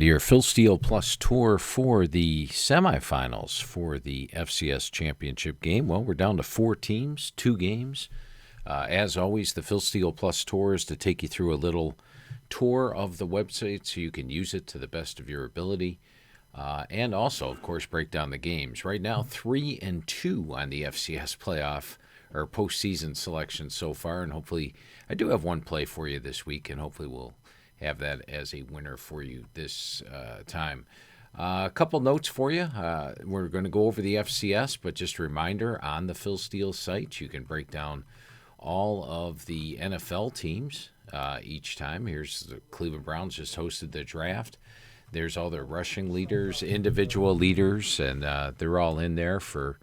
Your Phil Steele Plus tour for the semifinals for the FCS championship game. Well, we're down to 4 teams, 2 games. As always, the Phil Steele Plus tour is to take you through a little tour of the website so you can use it to the best of your ability. And also, of course, break down the games. Right now, 3-2 on the FCS playoff or postseason selection so far. And hopefully, I do have one play for you this week, and hopefully we'll have that as a winner for you this time. A couple notes for you. We're going to go over the FCS, but just a reminder, on the Phil Steele site, you can break down all of the NFL teams each time. Here's the Cleveland Browns just hosted the draft. There's all their rushing leaders, individual leaders, and they're all in there for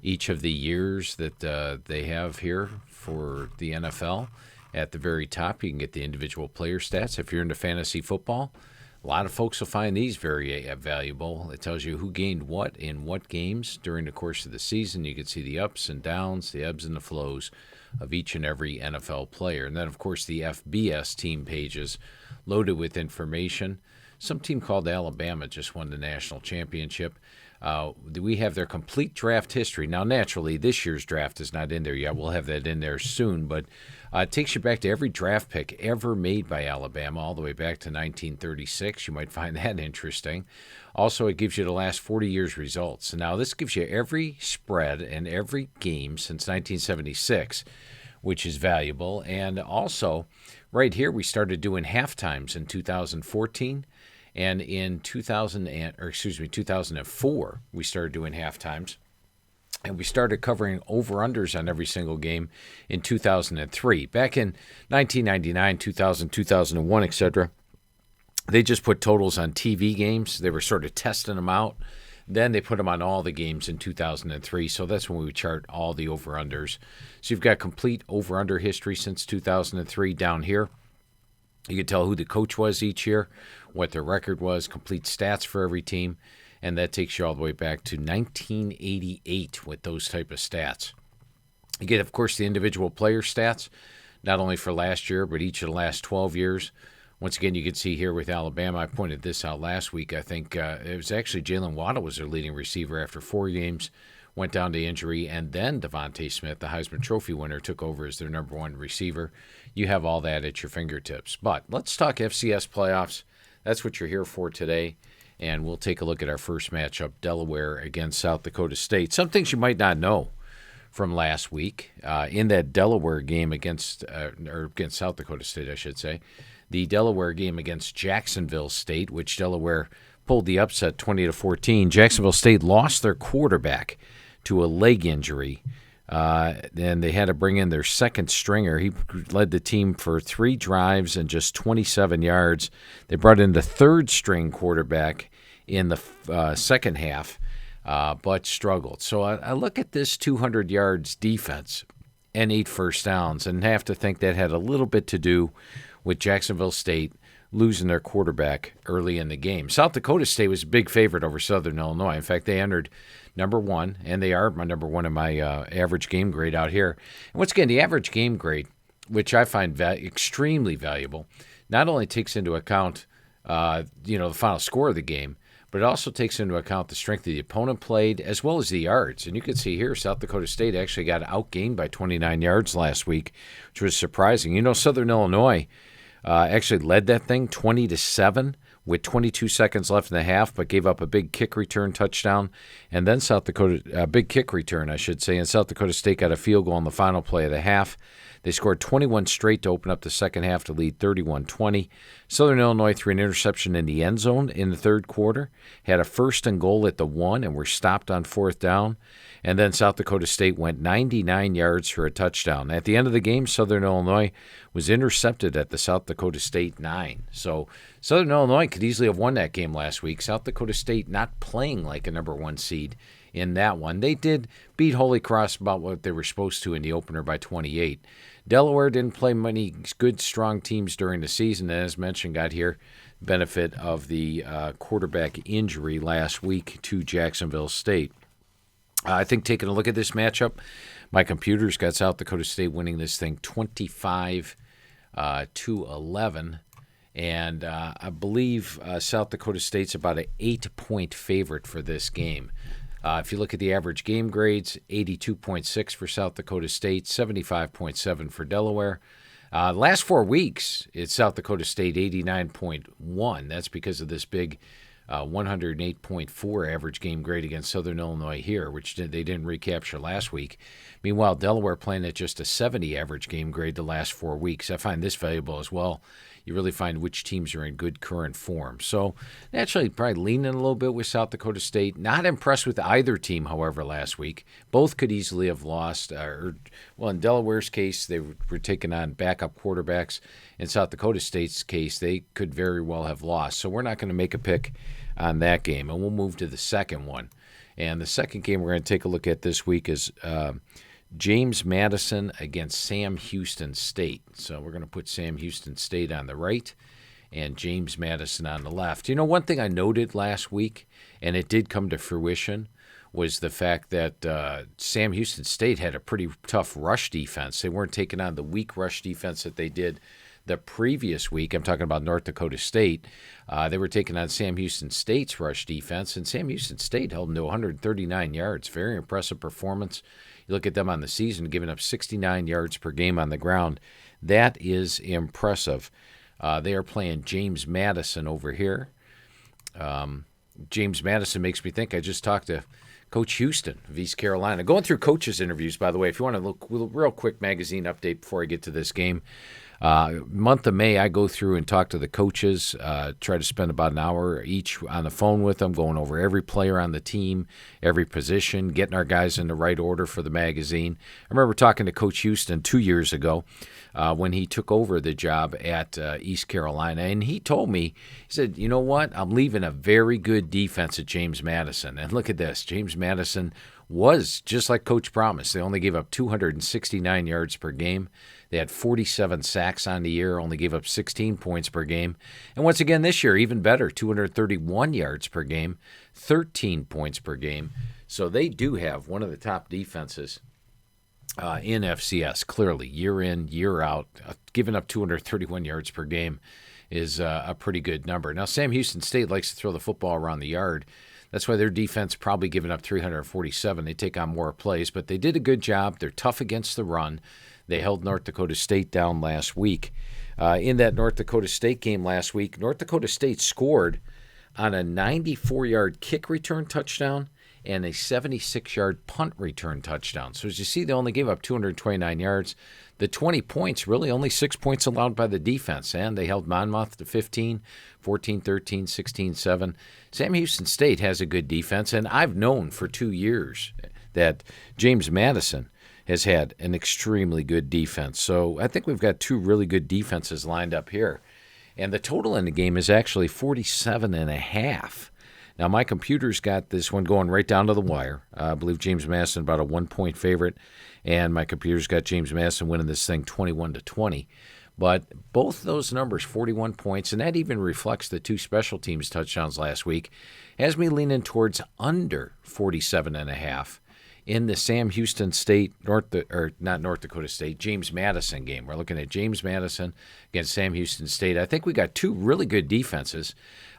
each of the years that they have here for the NFL. At the very top, you can get the individual player stats. If you're into fantasy football, a lot of folks will find these very valuable. It tells you who gained what in what games during the course of the season. You can see the ups and downs, the ebbs and the flows of each and every NFL player. And then, of course, the FBS team pages loaded with information. Some team called Alabama just won the national championship. We have their complete draft history. Now, naturally, this year's draft is not in there yet. We'll have that in there soon, but it takes you back to every draft pick ever made by Alabama, all the way back to 1936. You might find that interesting. Also, it gives you the last 40 years' results. Now, this gives you every spread and every game since 1976, which is valuable. And also, right here, we started doing halftimes in 2014. And in 2004, we started doing halftimes. And we started covering over-unders on every single game in 2003. Back in 1999, 2000, 2001, etc., they just put totals on TV games. They were sort of testing them out. Then they put them on all the games in 2003. So that's when we would chart all the over-unders. So you've got complete over-under history since 2003 down here. You can tell who the coach was each year, what their record was, complete stats for every team, and that takes you all the way back to 1988 with those type of stats. You get, of course, the individual player stats, not only for last year, but each of the last 12 years. Once again, you can see here with Alabama, I pointed this out last week. I think it was actually Jalen Waddle was their leading receiver after 4 games, went down to injury, and then Devontae Smith, the Heisman Trophy winner, took over as their number 1 receiver. You have all that at your fingertips. But let's talk FCS playoffs. That's what you're here for today. And we'll take a look at our first matchup, Delaware against South Dakota State. Some things you might not know from last week. In that Delaware game against South Dakota State, I should say, the Delaware game against Jacksonville State, which Delaware pulled the upset 20-14. Jacksonville State lost their quarterback to a leg injury. Then they had to bring in their second stringer. He led the team for 3 drives and just 27 yards. They brought in the third string quarterback in the second half, but struggled. So I look at this 200 yards defense and 8 first downs and have to think that had a little bit to do with Jacksonville State losing their quarterback early in the game. South Dakota State was a big favorite over Southern Illinois. In fact, they entered number 1, and they are my number 1 in my average game grade out here. And once again, the average game grade, which I find extremely valuable, not only takes into account the final score of the game, but it also takes into account the strength of the opponent played as well as the yards. And you can see here, South Dakota State actually got outgained by 29 yards last week, which was surprising. Southern Illinois actually led that thing 20-7 with 22 seconds left in the half, but gave up a big kick return touchdown. And then big kick return, I should say, and South Dakota State got a field goal on the final play of the half. They scored 21 straight to open up the second half to lead 31-20. Southern Illinois threw an interception in the end zone in the third quarter, had a first and goal at the 1, and were stopped on fourth down. And then South Dakota State went 99 yards for a touchdown. At the end of the game, Southern Illinois was intercepted at the South Dakota State 9. So Southern Illinois could easily have won that game last week. South Dakota State not playing like a number 1 seed in that one. They did beat Holy Cross about what they were supposed to in the opener by 28. Delaware didn't play many good, strong teams during the season, and as mentioned, got here benefit of the quarterback injury last week to Jacksonville State. I think taking a look at this matchup, my computer's got South Dakota State winning this thing 25-11. And I believe South Dakota State's about an 8-point favorite for this game. If you look at the average game grades, 82.6 for South Dakota State, 75.7 for Delaware. Last 4 weeks, it's South Dakota State 89.1. That's because of this big 108.4 average game grade against Southern Illinois here, which they didn't recapture last week. Meanwhile, Delaware playing at just a 70 average game grade the last 4 weeks. I find this valuable as well. You really find which teams are in good current form. So naturally, probably leaning a little bit with South Dakota State. Not impressed with either team, however, last week. Both could easily have lost. In Delaware's case, they were taking on backup quarterbacks. In South Dakota State's case, they could very well have lost. So we're not going to make a pick on that game, and we'll move to the second one. And the second game we're going to take a look at this week is James Madison against Sam Houston State. So we're going to put Sam Houston State on the right and James Madison on the left. You know, one thing I noted last week, and it did come to fruition, was the fact that Sam Houston State had a pretty tough rush defense. They weren't taking on the weak rush defense that they did the previous week. I'm talking about North Dakota State. They were taking on Sam Houston State's rush defense, and Sam Houston State held them to 139 yards. Very impressive performance. You look at them on the season, giving up 69 yards per game on the ground. That is impressive. They are playing James Madison over here. James Madison makes me think I just talked to Coach Houston of East Carolina. Going through coaches' interviews, by the way, if you want to look, real quick magazine update before I get to this game. Month of May, I go through and talk to the coaches, try to spend about an hour each on the phone with them, going over every player on the team, every position, getting our guys in the right order for the magazine. I remember talking to Coach Houston 2 years ago when he took over the job at East Carolina, and he told me, he said, you know what, I'm leaving a very good defense at James Madison. And look at this, James Madison was just like Coach promised. They only gave up 269 yards per game. They had 47 sacks on the year, only gave up 16 points per game. And once again this year, even better, 231 yards per game, 13 points per game. So they do have one of the top defenses in FCS, clearly, year in, year out. Giving up 231 yards per game is a pretty good number. Now, Sam Houston State likes to throw the football around the yard. That's why their defense probably giving up 347. They take on more plays, but they did a good job. They're tough against the run. They held North Dakota State down last week. In that North Dakota State game last week, North Dakota State scored on a 94-yard kick return touchdown and a 76-yard punt return touchdown. So as you see, they only gave up 229 yards. The 20 points, really only 6 points allowed by the defense, and they held Monmouth to 15, 14-13, 16-7. Sam Houston State has a good defense, and I've known for 2 years that James Madison has had an extremely good defense. So I think we've got two really good defenses lined up here. And the total in the game is actually 47.5. Now, my computer's got this one going right down to the wire. I believe James Madison about a 1-point favorite, and my computer's got James Madison winning this thing 21-20. But both those numbers, 41 points, and that even reflects the two special teams touchdowns last week, has me leaning towards under 47.5 in the Sam Houston State, not North Dakota State, James Madison game. We're looking at James Madison against Sam Houston State. I think we got two really good defenses.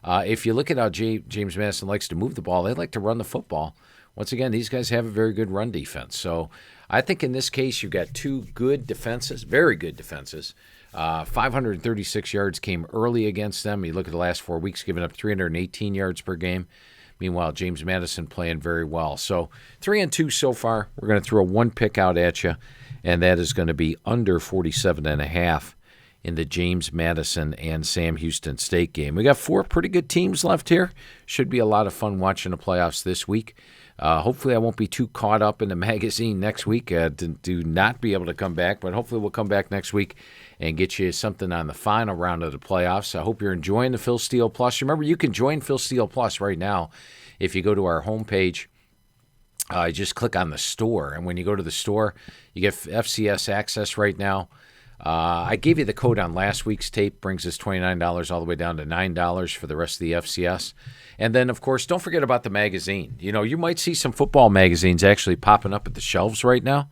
If you look at how James Madison likes to move the ball, they like to run the football. Once again, these guys have a very good run defense. So I think in this case you've got two good defenses, very good defenses. 536 yards came early against them. You look at the last 4 weeks, giving up 318 yards per game. Meanwhile, James Madison playing very well. So 3-2 so far. We're going to throw one pick out at you, and that is going to be under 47.5 in the James Madison and Sam Houston State game. We got four pretty good teams left here. Should be a lot of fun watching the playoffs this week. Hopefully I won't be too caught up in the magazine next week to not be able to come back, but hopefully we'll come back next week and get you something on the final round of the playoffs. I hope you're enjoying the Phil Steele Plus. Remember, you can join Phil Steele Plus right now if you go to our homepage. Just click on the store, and when you go to the store, you get FCS access right now. I gave you the code on last week's tape, brings us $29 all the way down to $9 for the rest of the FCS. And then, of course, don't forget about the magazine. You know, you might see some football magazines actually popping up at the shelves right now.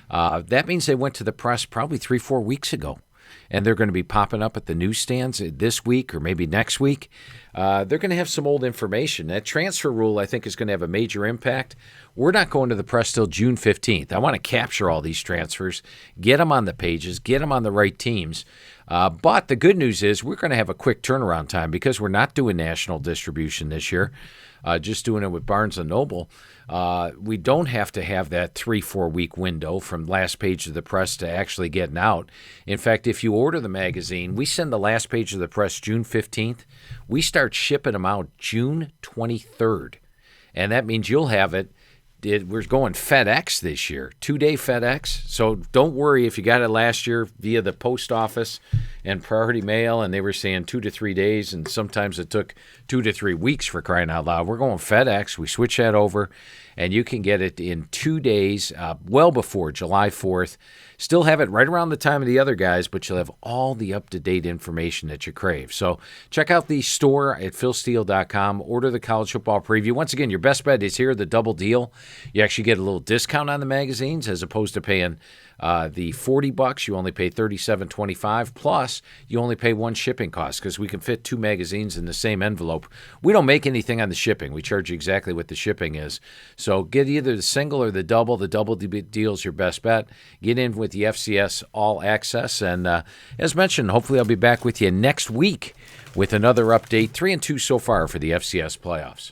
That means they went to the press probably 3-4 weeks ago. and they're going to be popping up at the newsstands this week or maybe next week. They're going to have some old information. That transfer rule, I think, is going to have a major impact. We're not going to the press till June 15th. I want to capture all these transfers, get them on the pages, get them on the right teams. But the good news is we're going to have a quick turnaround time because we're not doing national distribution this year, just doing it with Barnes & Noble. We don't have to have that 3-4 week window from last page of the press to actually getting out. In fact, if you order the magazine, we send the last page of the press June 15th. We start shipping them out June 23rd. And that means you'll have it. We're going FedEx this year, 2-day FedEx. So don't worry if you got it last year via the post office and priority mail, and they were saying 2 to 3 days, and sometimes it took 2 to 3 weeks for crying out loud. We're going FedEx. We switch that over, and you can get it in 2 days, well before July 4th. Still have it right around the time of the other guys, but you'll have all the up-to-date information that you crave. So check out the store at philsteele.com. Order the college football preview. Once again, your best bet is here, the double deal. You actually get a little discount on the magazines as opposed to paying the $40. You only pay $37.25. Plus, you only pay one shipping cost because we can fit 2 magazines in the same envelope. We don't make anything on the shipping. We charge you exactly what the shipping is. So get either the single or the double. The double deal is your best bet. Get in with the FCS All Access. And as mentioned, hopefully I'll be back with you next week with another update. 3-2 so far for the FCS playoffs.